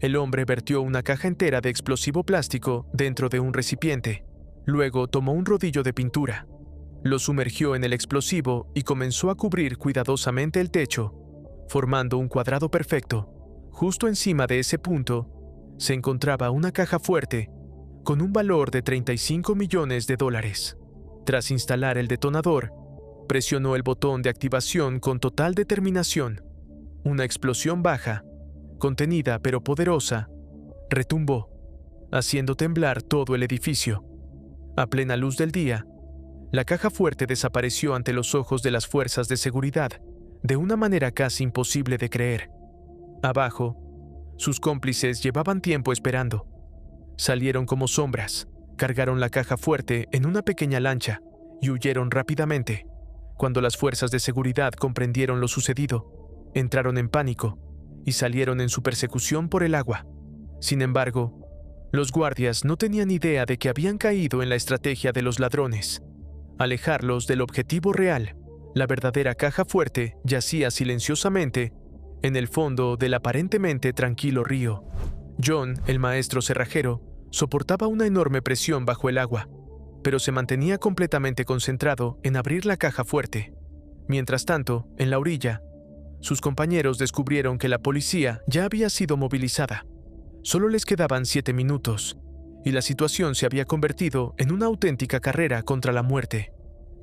El hombre vertió una caja entera de explosivo plástico dentro de un recipiente. Luego tomó un rodillo de pintura. Lo sumergió en el explosivo y comenzó a cubrir cuidadosamente el techo, formando un cuadrado perfecto. Justo encima de ese punto se encontraba una caja fuerte con un valor de $35 millones. Tras instalar el detonador, presionó el botón de activación con total determinación. Una explosión baja, contenida pero poderosa, retumbó, haciendo temblar todo el edificio. A plena luz del día, la caja fuerte desapareció ante los ojos de las fuerzas de seguridad de una manera casi imposible de creer. Abajo, sus cómplices llevaban tiempo esperando. Salieron como sombras, cargaron la caja fuerte en una pequeña lancha y huyeron rápidamente. Cuando las fuerzas de seguridad comprendieron lo sucedido, entraron en pánico y salieron en su persecución por el agua. Sin embargo, los guardias no tenían idea de que habían caído en la estrategia de los ladrones. Alejarlos del objetivo real, la verdadera caja fuerte yacía silenciosamente en el fondo del aparentemente tranquilo río. John, el maestro cerrajero, soportaba una enorme presión bajo el agua, pero se mantenía completamente concentrado en abrir la caja fuerte. Mientras tanto, en la orilla, sus compañeros descubrieron que la policía ya había sido movilizada. Solo les quedaban 7 minutos, y la situación se había convertido en una auténtica carrera contra la muerte.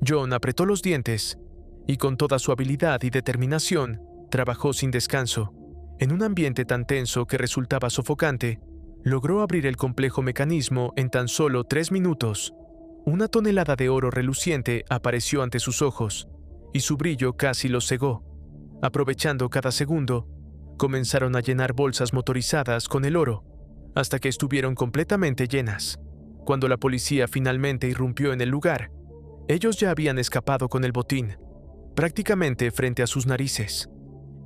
John apretó los dientes y con toda su habilidad y determinación trabajó sin descanso. En un ambiente tan tenso que resultaba sofocante, logró abrir el complejo mecanismo en tan solo 3 minutos. Una tonelada de oro reluciente apareció ante sus ojos, y su brillo casi los cegó. Aprovechando cada segundo, comenzaron a llenar bolsas motorizadas con el oro, hasta que estuvieron completamente llenas. Cuando la policía finalmente irrumpió en el lugar, ellos ya habían escapado con el botín, prácticamente frente a sus narices.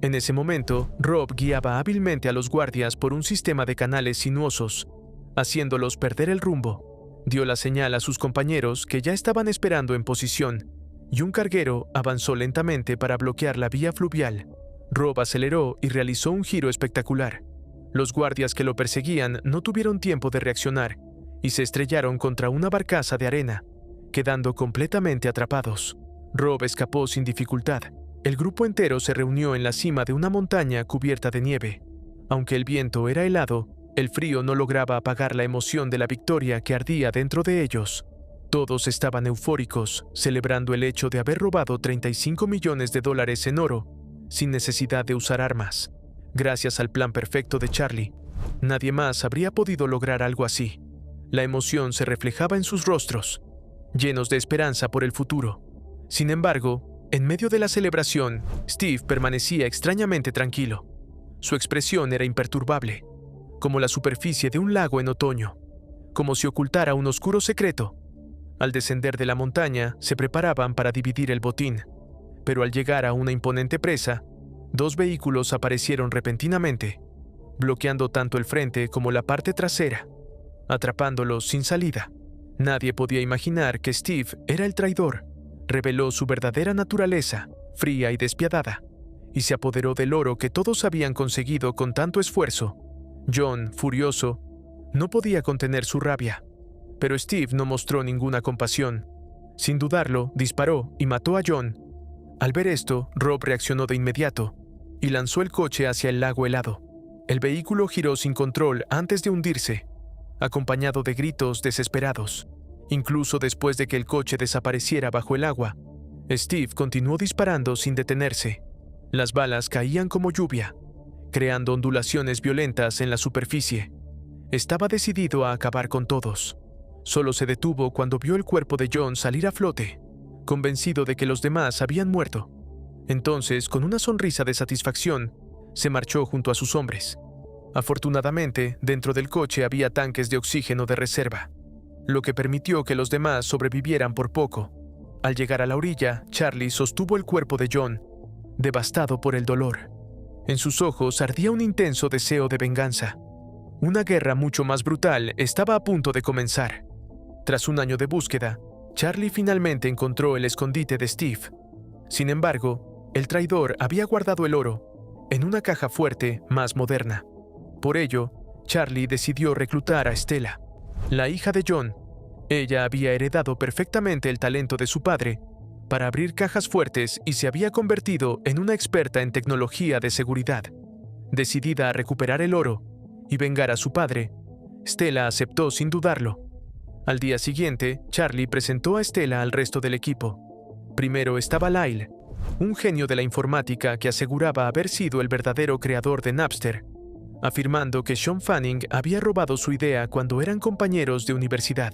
En ese momento, Rob guiaba hábilmente a los guardias por un sistema de canales sinuosos, haciéndolos perder el rumbo. Dio la señal a sus compañeros que ya estaban esperando en posición, y un carguero avanzó lentamente para bloquear la vía fluvial. Rob aceleró y realizó un giro espectacular. Los guardias que lo perseguían no tuvieron tiempo de reaccionar y se estrellaron contra una barcaza de arena, quedando completamente atrapados. Rob escapó sin dificultad. El grupo entero se reunió en la cima de una montaña cubierta de nieve. Aunque el viento era helado, el frío no lograba apagar la emoción de la victoria que ardía dentro de ellos. Todos estaban eufóricos, celebrando el hecho de haber robado $35 millones en oro, sin necesidad de usar armas. Gracias al plan perfecto de Charlie, nadie más habría podido lograr algo así. La emoción se reflejaba en sus rostros, llenos de esperanza por el futuro. Sin embargo, en medio de la celebración, Steve permanecía extrañamente tranquilo. Su expresión era imperturbable, como la superficie de un lago en otoño, como si ocultara un oscuro secreto. Al descender de la montaña, se preparaban para dividir el botín, pero al llegar a una imponente presa, 2 vehículos aparecieron repentinamente, bloqueando tanto el frente como la parte trasera, atrapándolos sin salida. Nadie podía imaginar que Steve era el traidor. Reveló su verdadera naturaleza, fría y despiadada, y se apoderó del oro que todos habían conseguido con tanto esfuerzo. John, furioso, no podía contener su rabia, pero Steve no mostró ninguna compasión. Sin dudarlo, disparó y mató a John. Al ver esto, Rob reaccionó de inmediato y lanzó el coche hacia el lago helado. El vehículo giró sin control antes de hundirse, acompañado de gritos desesperados. Incluso después de que el coche desapareciera bajo el agua, Steve continuó disparando sin detenerse. Las balas caían como lluvia, creando ondulaciones violentas en la superficie. Estaba decidido a acabar con todos. Solo se detuvo cuando vio el cuerpo de John salir a flote, convencido de que los demás habían muerto. Entonces, con una sonrisa de satisfacción, se marchó junto a sus hombres. Afortunadamente, dentro del coche había tanques de oxígeno de reserva, lo que permitió que los demás sobrevivieran por poco. Al llegar a la orilla, Charlie sostuvo el cuerpo de John, devastado por el dolor. En sus ojos ardía un intenso deseo de venganza. Una guerra mucho más brutal estaba a punto de comenzar. Tras un año de búsqueda, Charlie finalmente encontró el escondite de Steve. Sin embargo, el traidor había guardado el oro en una caja fuerte más moderna. Por ello, Charlie decidió reclutar a Stella, la hija de John. Ella había heredado perfectamente el talento de su padre para abrir cajas fuertes y se había convertido en una experta en tecnología de seguridad. Decidida a recuperar el oro y vengar a su padre, Stella aceptó sin dudarlo. Al día siguiente, Charlie presentó a Stella al resto del equipo. Primero estaba Lyle, un genio de la informática que aseguraba haber sido el verdadero creador de Napster, afirmando que Sean Fanning había robado su idea cuando eran compañeros de universidad.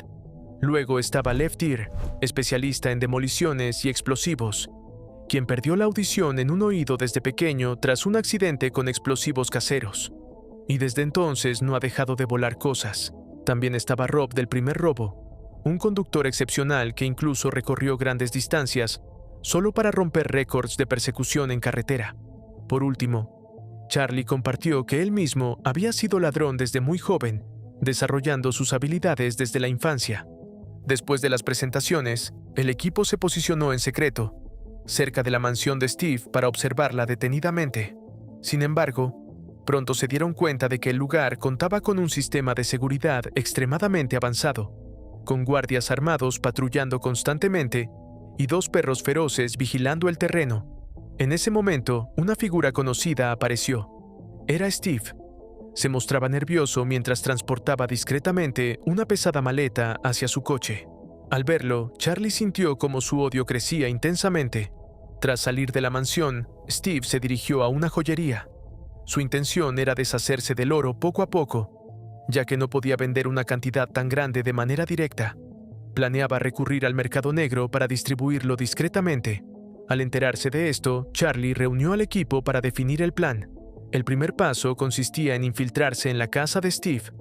Luego estaba Left Ear, especialista en demoliciones y explosivos, quien perdió la audición en un oído desde pequeño tras un accidente con explosivos caseros, y desde entonces no ha dejado de volar cosas. También estaba Rob del primer robo, un conductor excepcional que incluso recorrió grandes distancias solo para romper récords de persecución en carretera. Por último, Charlie compartió que él mismo había sido ladrón desde muy joven, desarrollando sus habilidades desde la infancia. Después de las presentaciones, el equipo se posicionó en secreto, cerca de la mansión de Steve para observarla detenidamente. Sin embargo, pronto se dieron cuenta de que el lugar contaba con un sistema de seguridad extremadamente avanzado, con guardias armados patrullando constantemente y 2 perros feroces vigilando el terreno. En ese momento, una figura conocida apareció. Era Steve. Se mostraba nervioso mientras transportaba discretamente una pesada maleta hacia su coche. Al verlo, Charlie sintió como su odio crecía intensamente. Tras salir de la mansión, Steve se dirigió a una joyería. Su intención era deshacerse del oro poco a poco, ya que no podía vender una cantidad tan grande de manera directa. Planeaba recurrir al mercado negro para distribuirlo discretamente. Al enterarse de esto, Charlie reunió al equipo para definir el plan. El primer paso consistía en infiltrarse en la casa de Steve,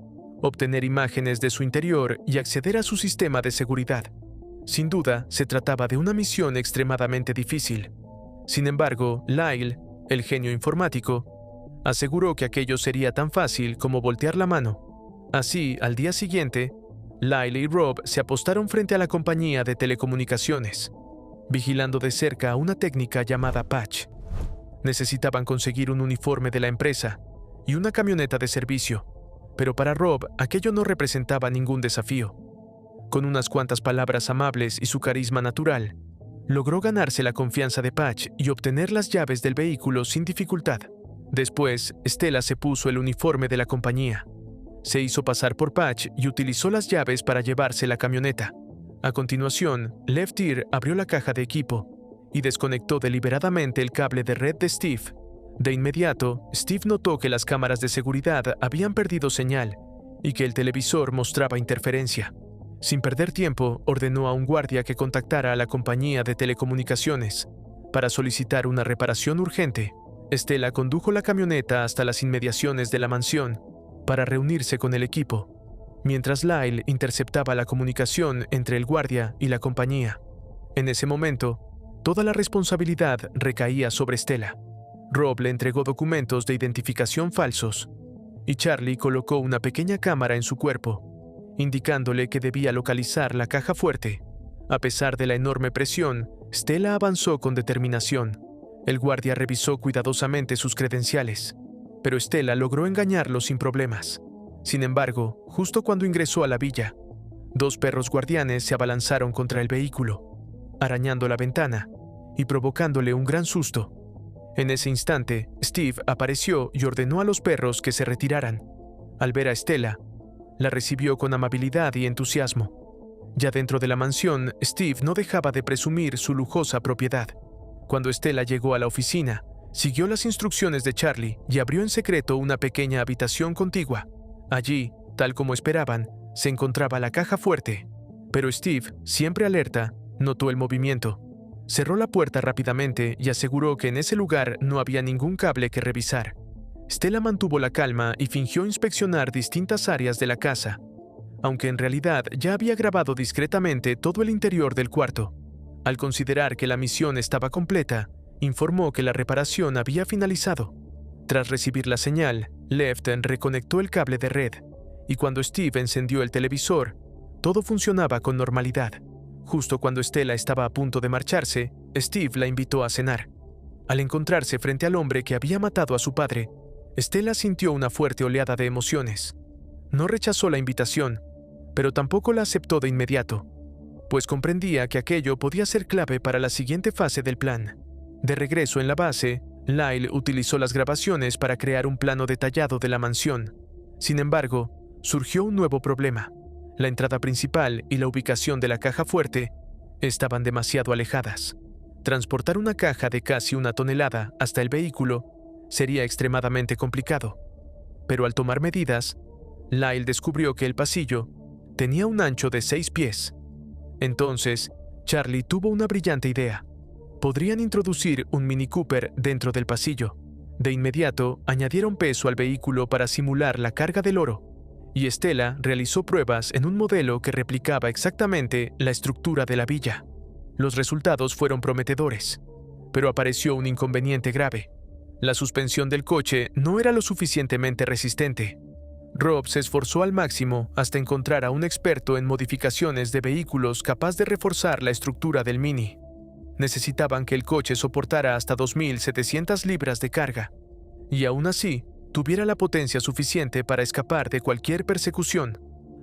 obtener imágenes de su interior y acceder a su sistema de seguridad. Sin duda, se trataba de una misión extremadamente difícil. Sin embargo, Lyle, el genio informático, aseguró que aquello sería tan fácil como voltear la mano. Así, al día siguiente, Lyle y Rob se apostaron frente a la compañía de telecomunicaciones, vigilando de cerca a una técnica llamada Patch. Necesitaban conseguir un uniforme de la empresa y una camioneta de servicio, pero para Rob aquello no representaba ningún desafío. Con unas cuantas palabras amables y su carisma natural, logró ganarse la confianza de Patch y obtener las llaves del vehículo sin dificultad. Después, Stella se puso el uniforme de la compañía. Se hizo pasar por Patch y utilizó las llaves para llevarse la camioneta. A continuación, Left Ear abrió la caja de equipo y desconectó deliberadamente el cable de red de Steve. De inmediato, Steve notó que las cámaras de seguridad habían perdido señal y que el televisor mostraba interferencia. Sin perder tiempo, ordenó a un guardia que contactara a la compañía de telecomunicaciones para solicitar una reparación urgente. Stella condujo la camioneta hasta las inmediaciones de la mansión para reunirse con el equipo, mientras Lyle interceptaba la comunicación entre el guardia y la compañía. En ese momento, toda la responsabilidad recaía sobre Stella. Rob le entregó documentos de identificación falsos y Charlie colocó una pequeña cámara en su cuerpo, indicándole que debía localizar la caja fuerte. A pesar de la enorme presión, Stella avanzó con determinación. El guardia revisó cuidadosamente sus credenciales, pero Stella logró engañarlo sin problemas. Sin embargo, justo cuando ingresó a la villa, 2 perros guardianes se abalanzaron contra el vehículo, arañando la ventana y provocándole un gran susto. En ese instante, Steve apareció y ordenó a los perros que se retiraran. Al ver a Stella, la recibió con amabilidad y entusiasmo. Ya dentro de la mansión, Steve no dejaba de presumir su lujosa propiedad. Cuando Stella llegó a la oficina, siguió las instrucciones de Charlie y abrió en secreto una pequeña habitación contigua. Allí, tal como esperaban, se encontraba la caja fuerte. Pero Steve, siempre alerta, notó el movimiento. Cerró la puerta rápidamente y aseguró que en ese lugar no había ningún cable que revisar. Stella mantuvo la calma y fingió inspeccionar distintas áreas de la casa, aunque en realidad ya había grabado discretamente todo el interior del cuarto. Al considerar que la misión estaba completa, informó que la reparación había finalizado. Tras recibir la señal, Lefton reconectó el cable de red, y cuando Steve encendió el televisor, todo funcionaba con normalidad. Justo cuando Stella estaba a punto de marcharse, Steve la invitó a cenar. Al encontrarse frente al hombre que había matado a su padre, Stella sintió una fuerte oleada de emociones. no rechazó la invitación, pero tampoco la aceptó de inmediato, pues comprendía que aquello podía ser clave para la siguiente fase del plan. De regreso en la base, Lyle utilizó las grabaciones para crear un plano detallado de la mansión. Sin embargo, surgió un nuevo problema. La entrada principal y la ubicación de la caja fuerte estaban demasiado alejadas. Transportar una caja de casi 1 tonelada hasta el vehículo sería extremadamente complicado. Pero al tomar medidas, Lyle descubrió que el pasillo tenía un ancho de 6 pies. Entonces, Charlie tuvo una brillante idea. Podrían introducir un Mini Cooper dentro del pasillo. De inmediato, añadieron peso al vehículo para simular la carga del oro, y Stella realizó pruebas en un modelo que replicaba exactamente la estructura de la villa. Los resultados fueron prometedores, pero apareció un inconveniente grave. La suspensión del coche no era lo suficientemente resistente. Rob se esforzó al máximo hasta encontrar a un experto en modificaciones de vehículos capaz de reforzar la estructura del Mini. Necesitaban que el coche soportara hasta 2.700 libras de carga, y aún así, tuviera la potencia suficiente para escapar de cualquier persecución.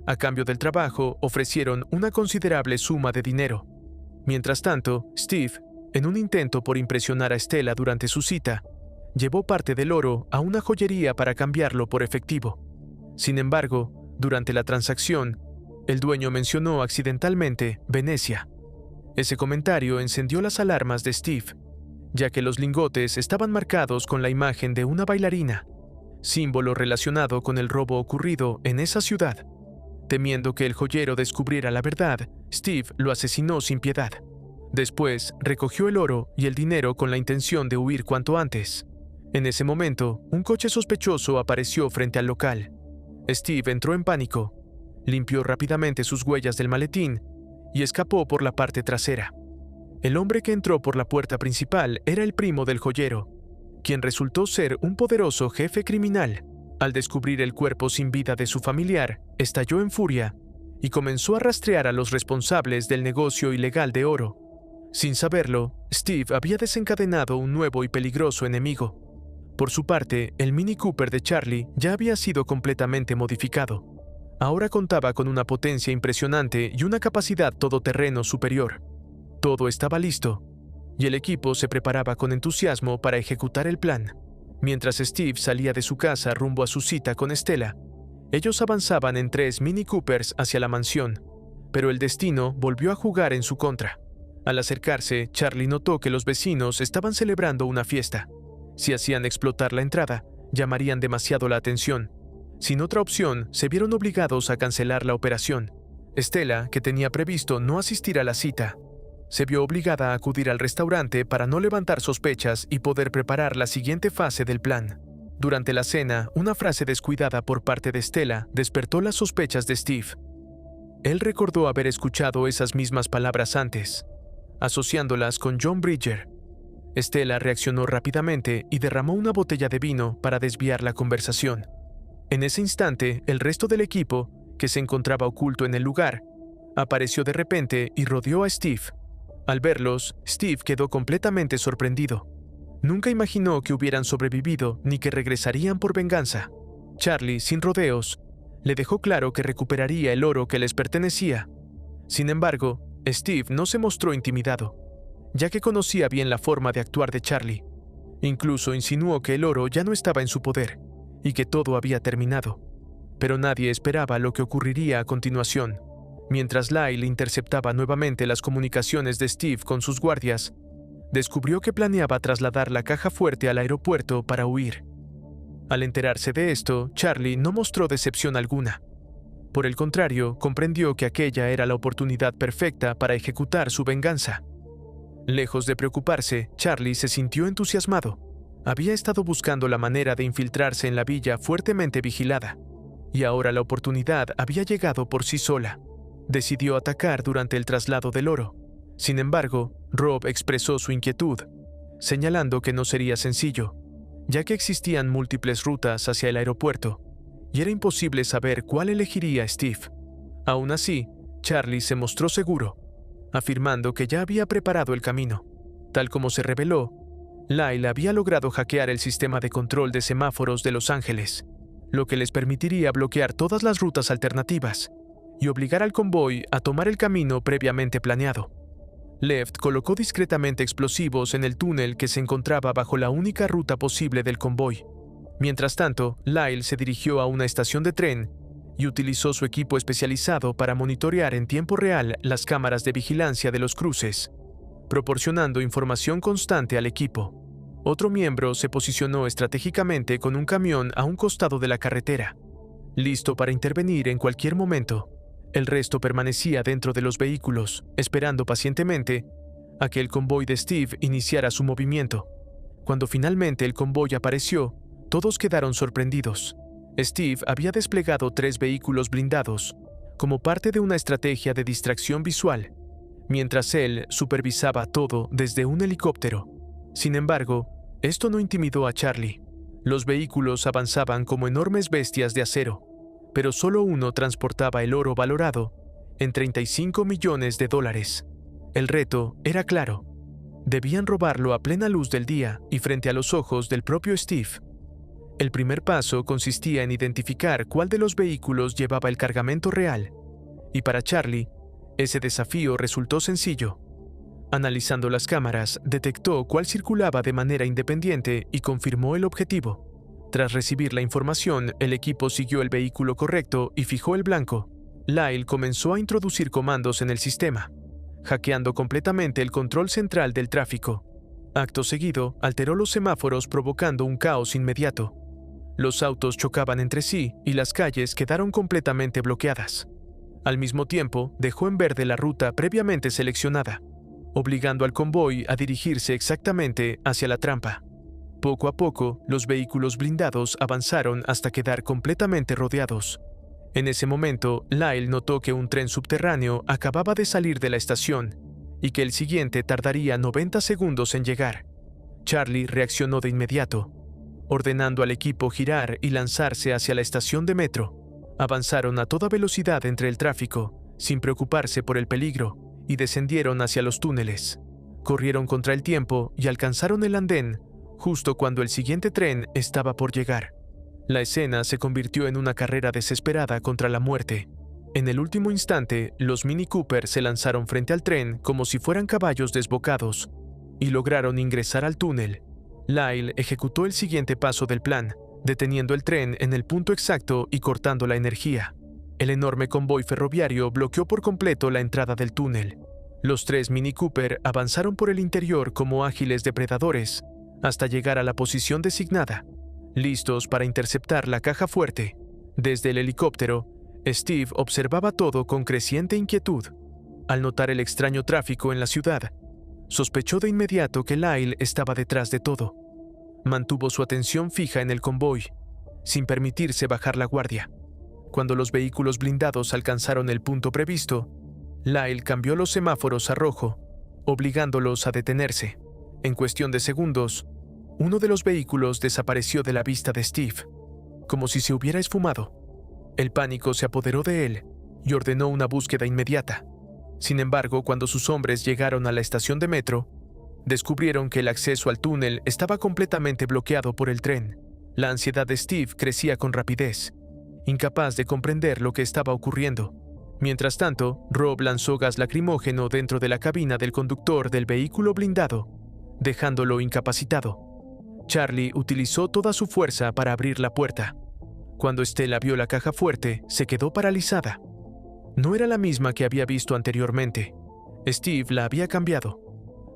A cambio del trabajo, ofrecieron una considerable suma de dinero. Mientras tanto, Steve, en un intento por impresionar a Stella durante su cita, llevó parte del oro a una joyería para cambiarlo por efectivo. Sin embargo, durante la transacción, el dueño mencionó accidentalmente Venecia. Ese comentario encendió las alarmas de Steve, ya que los lingotes estaban marcados con la imagen de una bailarina, símbolo relacionado con el robo ocurrido en esa ciudad. Temiendo que el joyero descubriera la verdad, Steve lo asesinó sin piedad. Después, recogió el oro y el dinero con la intención de huir cuanto antes. En ese momento, un coche sospechoso apareció frente al local. Steve entró en pánico, limpió rápidamente sus huellas del maletín y escapó por la parte trasera. El hombre que entró por la puerta principal era el primo del joyero, quien resultó ser un poderoso jefe criminal. Al descubrir el cuerpo sin vida de su familiar, estalló en furia y comenzó a rastrear a los responsables del negocio ilegal de oro. Sin saberlo, Steve había desencadenado un nuevo y peligroso enemigo. Por su parte, el Mini Cooper de Charlie ya había sido completamente modificado. Ahora contaba con una potencia impresionante y una capacidad todoterreno superior. Todo estaba listo, y el equipo se preparaba con entusiasmo para ejecutar el plan. Mientras Steve salía de su casa rumbo a su cita con Stella, ellos avanzaban en 3 Mini Coopers hacia la mansión, pero el destino volvió a jugar en su contra. Al acercarse, Charlie notó que los vecinos estaban celebrando una fiesta. Si hacían explotar la entrada, llamarían demasiado la atención. Sin otra opción, se vieron obligados a cancelar la operación. Stella, que tenía previsto no asistir a la cita, se vio obligada a acudir al restaurante para no levantar sospechas y poder preparar la siguiente fase del plan. Durante la cena, una frase descuidada por parte de Stella despertó las sospechas de Steve. Él recordó haber escuchado esas mismas palabras antes, asociándolas con John Bridger. Stella reaccionó rápidamente y derramó una botella de vino para desviar la conversación. En ese instante, el resto del equipo, que se encontraba oculto en el lugar, apareció de repente y rodeó a Steve. Al verlos, Steve quedó completamente sorprendido. Nunca imaginó que hubieran sobrevivido ni que regresarían por venganza. Charlie, sin rodeos, le dejó claro que recuperaría el oro que les pertenecía. Sin embargo, Steve no se mostró intimidado, ya que conocía bien la forma de actuar de Charlie. Incluso insinuó que el oro ya no estaba en su poder y que todo había terminado. Pero nadie esperaba lo que ocurriría a continuación. Mientras Lyle interceptaba nuevamente las comunicaciones de Steve con sus guardias, descubrió que planeaba trasladar la caja fuerte al aeropuerto para huir. Al enterarse de esto, Charlie no mostró decepción alguna. Por el contrario, comprendió que aquella era la oportunidad perfecta para ejecutar su venganza. Lejos de preocuparse, Charlie se sintió entusiasmado. Había estado buscando la manera de infiltrarse en la villa fuertemente vigilada, y ahora la oportunidad había llegado por sí sola. Decidió atacar durante el traslado del oro. Sin embargo, Rob expresó su inquietud, señalando que no sería sencillo, ya que existían múltiples rutas hacia el aeropuerto, y era imposible saber cuál elegiría Steve. Aún así, Charlie se mostró seguro, afirmando que ya había preparado el camino. Tal como se reveló, Lyle había logrado hackear el sistema de control de semáforos de Los Ángeles. lo que les permitiría bloquear todas las rutas alternativas y obligar al convoy a tomar el camino previamente planeado. Left colocó discretamente explosivos en el túnel que se encontraba bajo la única ruta posible del convoy. Mientras tanto, Lyle se dirigió a una estación de tren y utilizó su equipo especializado para monitorear en tiempo real las cámaras de vigilancia de los cruces, proporcionando información constante al equipo. Otro miembro se posicionó estratégicamente con un camión a un costado de la carretera, listo para intervenir en cualquier momento. El resto permanecía dentro de los vehículos, esperando pacientemente a que el convoy de Steve iniciara su movimiento. Cuando finalmente el convoy apareció, todos quedaron sorprendidos. Steve había desplegado 3 vehículos blindados, como parte de una estrategia de distracción visual, mientras él supervisaba todo desde un helicóptero. Sin embargo, esto no intimidó a Charlie. Los vehículos avanzaban como enormes bestias de acero, pero solo uno transportaba el oro valorado en $35 millones. El reto era claro. Debían robarlo a plena luz del día y frente a los ojos del propio Steve. El primer paso consistía en identificar cuál de los vehículos llevaba el cargamento real, y para Charlie, ese desafío resultó sencillo. Analizando las cámaras, detectó cuál circulaba de manera independiente y confirmó el objetivo. Tras recibir la información, el equipo siguió el vehículo correcto y fijó el blanco. Lyle comenzó a introducir comandos en el sistema, hackeando completamente el control central del tráfico. Acto seguido, alteró los semáforos provocando un caos inmediato. Los autos chocaban entre sí y las calles quedaron completamente bloqueadas. Al mismo tiempo, dejó en verde la ruta previamente seleccionada, obligando al convoy a dirigirse exactamente hacia la trampa. Poco a poco, los vehículos blindados avanzaron hasta quedar completamente rodeados. En ese momento, Lyle notó que un tren subterráneo acababa de salir de la estación y que el siguiente tardaría 90 segundos en llegar. Charlie reaccionó de inmediato, ordenando al equipo girar y lanzarse hacia la estación de metro. Avanzaron a toda velocidad entre el tráfico, sin preocuparse por el peligro, y descendieron hacia los túneles. Corrieron contra el tiempo y alcanzaron el andén justo cuando el siguiente tren estaba por llegar. La escena se convirtió en una carrera desesperada contra la muerte. En el último instante, los Mini Cooper se lanzaron frente al tren como si fueran caballos desbocados y lograron ingresar al túnel. Lyle ejecutó el siguiente paso del plan, deteniendo el tren en el punto exacto y cortando la energía. El enorme convoy ferroviario bloqueó por completo la entrada del túnel. Los 3 Mini Cooper avanzaron por el interior como ágiles depredadores hasta llegar a la posición designada, listos para interceptar la caja fuerte. Desde el helicóptero, Steve observaba todo con creciente inquietud. Al notar el extraño tráfico en la ciudad, sospechó de inmediato que Lyle estaba detrás de todo. Mantuvo su atención fija en el convoy, sin permitirse bajar la guardia. Cuando los vehículos blindados alcanzaron el punto previsto, Lyle cambió los semáforos a rojo, obligándolos a detenerse. En cuestión de segundos, uno de los vehículos desapareció de la vista de Steve, como si se hubiera esfumado. El pánico se apoderó de él y ordenó una búsqueda inmediata. Sin embargo, cuando sus hombres llegaron a la estación de metro, descubrieron que el acceso al túnel estaba completamente bloqueado por el tren. La ansiedad de Steve crecía con rapidez, incapaz de comprender lo que estaba ocurriendo. Mientras tanto, Rob lanzó gas lacrimógeno dentro de la cabina del conductor del vehículo blindado, dejándolo incapacitado. Charlie utilizó toda su fuerza para abrir la puerta. Cuando Stella vio la caja fuerte, se quedó paralizada. No era la misma que había visto anteriormente. Steve la había cambiado.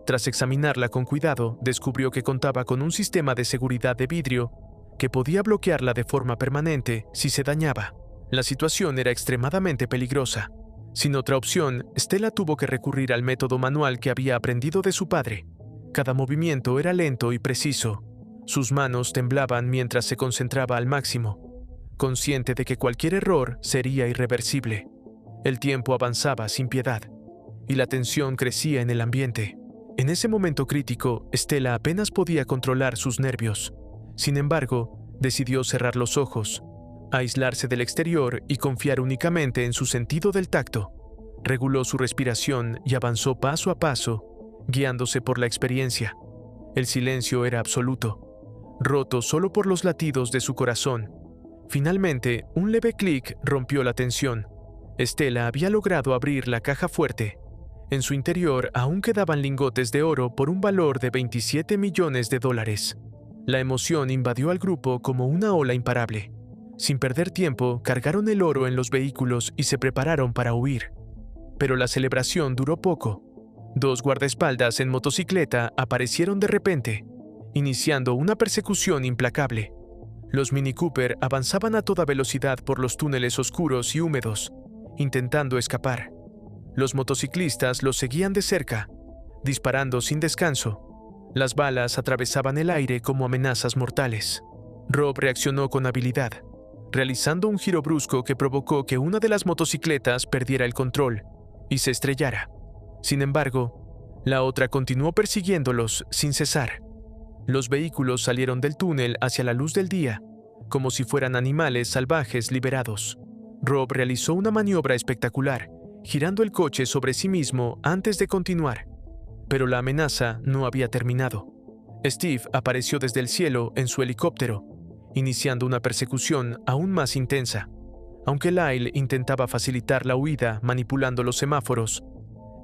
Tras examinarla con cuidado, descubrió que contaba con un sistema de seguridad de vidrio que podía bloquearla de forma permanente si se dañaba. La situación era extremadamente peligrosa. Sin otra opción, Stella tuvo que recurrir al método manual que había aprendido de su padre. Cada movimiento era lento y preciso. Sus manos temblaban mientras se concentraba al máximo, consciente de que cualquier error sería irreversible. El tiempo avanzaba sin piedad, y la tensión crecía en el ambiente. En ese momento crítico, Stella apenas podía controlar sus nervios. Sin embargo, decidió cerrar los ojos, aislarse del exterior y confiar únicamente en su sentido del tacto. Reguló su respiración y avanzó paso a paso, guiándose por la experiencia. El silencio era absoluto, roto solo por los latidos de su corazón. Finalmente, un leve clic rompió la tensión. Stella había logrado abrir la caja fuerte. En su interior aún quedaban lingotes de oro por un valor de $27 millones. La emoción invadió al grupo como una ola imparable. Sin perder tiempo, cargaron el oro en los vehículos y se prepararon para huir. Pero la celebración duró poco. 2 guardaespaldas en motocicleta aparecieron de repente, iniciando una persecución implacable. Los Mini Cooper avanzaban a toda velocidad por los túneles oscuros y húmedos, intentando escapar. Los motociclistas los seguían de cerca, disparando sin descanso. Las balas atravesaban el aire como amenazas mortales. Rob reaccionó con habilidad, realizando un giro brusco que provocó que una de las motocicletas perdiera el control y se estrellara. Sin embargo, la otra continuó persiguiéndolos sin cesar. Los vehículos salieron del túnel hacia la luz del día, como si fueran animales salvajes liberados. Rob realizó una maniobra espectacular, girando el coche sobre sí mismo antes de continuar. Pero la amenaza no había terminado. Steve apareció desde el cielo en su helicóptero, iniciando una persecución aún más intensa. Aunque Lyle intentaba facilitar la huida manipulando los semáforos,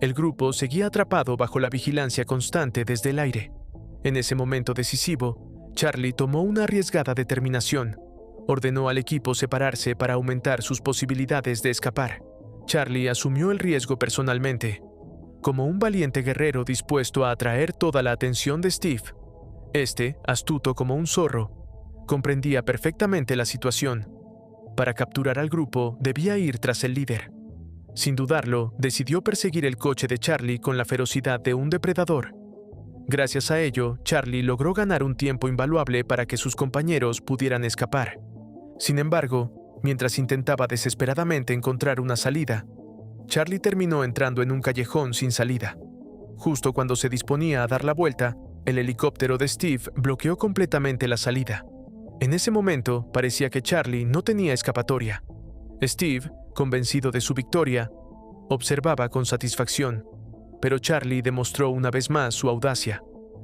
el grupo seguía atrapado bajo la vigilancia constante desde el aire. En ese momento decisivo, Charlie tomó una arriesgada determinación. Ordenó al equipo separarse para aumentar sus posibilidades de escapar. Charlie asumió el riesgo personalmente, como un valiente guerrero dispuesto a atraer toda la atención de Steve. Este, astuto como un zorro, comprendía perfectamente la situación. Para capturar al grupo, debía ir tras el líder. Sin dudarlo, decidió perseguir el coche de Charlie con la ferocidad de un depredador. Gracias a ello, Charlie logró ganar un tiempo invaluable para que sus compañeros pudieran escapar. Sin embargo, mientras intentaba desesperadamente encontrar una salida, Charlie terminó entrando en un callejón sin salida. Justo cuando se disponía a dar la vuelta, el helicóptero de Steve bloqueó completamente la salida. En ese momento, parecía que Charlie no tenía escapatoria. Steve, convencido de su victoria, observaba con satisfacción, pero Charlie demostró una vez más su audacia.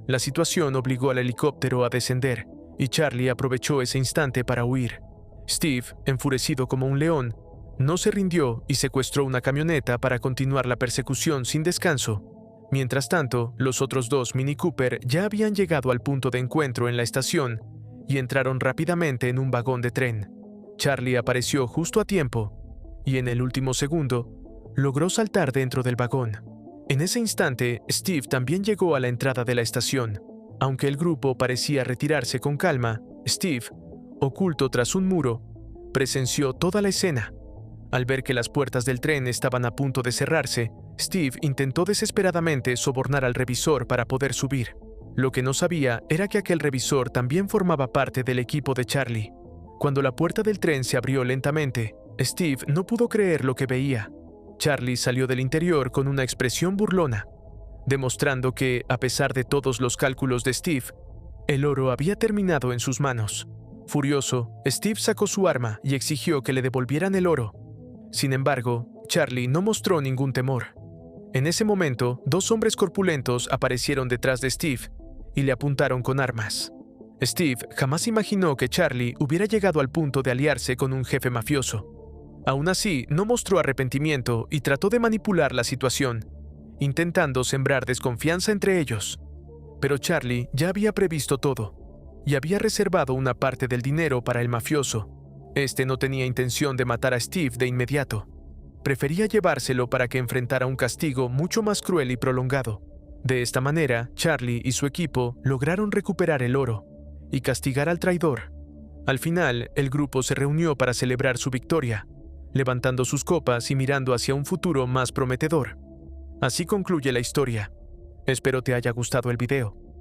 La situación obligó al helicóptero a descender, y Charlie aprovechó ese instante para huir. Steve, enfurecido como un león, no se rindió y secuestró una camioneta para continuar la persecución sin descanso. Mientras tanto, los otros 2 Mini Cooper ya habían llegado al punto de encuentro en la estación y entraron rápidamente en un vagón de tren. Charlie apareció justo a tiempo y en el último segundo logró saltar dentro del vagón. En ese instante, Steve también llegó a la entrada de la estación. Aunque el grupo parecía retirarse con calma, Steve, oculto tras un muro, presenció toda la escena. Al ver que las puertas del tren estaban a punto de cerrarse, Steve intentó desesperadamente sobornar al revisor para poder subir. Lo que no sabía era que aquel revisor también formaba parte del equipo de Charlie. Cuando la puerta del tren se abrió lentamente, Steve no pudo creer lo que veía. Charlie salió del interior con una expresión burlona, demostrando que, a pesar de todos los cálculos de Steve, el oro había terminado en sus manos. Furioso, Steve sacó su arma y exigió que le devolvieran el oro. Sin embargo, Charlie no mostró ningún temor. En ese momento, 2 hombres corpulentos aparecieron detrás de Steve y le apuntaron con armas. Steve jamás imaginó que Charlie hubiera llegado al punto de aliarse con un jefe mafioso. Aún así, no mostró arrepentimiento y trató de manipular la situación, intentando sembrar desconfianza entre ellos. Pero Charlie ya había previsto todo y había reservado una parte del dinero para el mafioso. Este no tenía intención de matar a Steve de inmediato. Prefería llevárselo para que enfrentara un castigo mucho más cruel y prolongado. De esta manera, Charlie y su equipo lograron recuperar el oro y castigar al traidor. Al final, el grupo se reunió para celebrar su victoria, levantando sus copas y mirando hacia un futuro más prometedor. Así concluye la historia. Espero te haya gustado el video.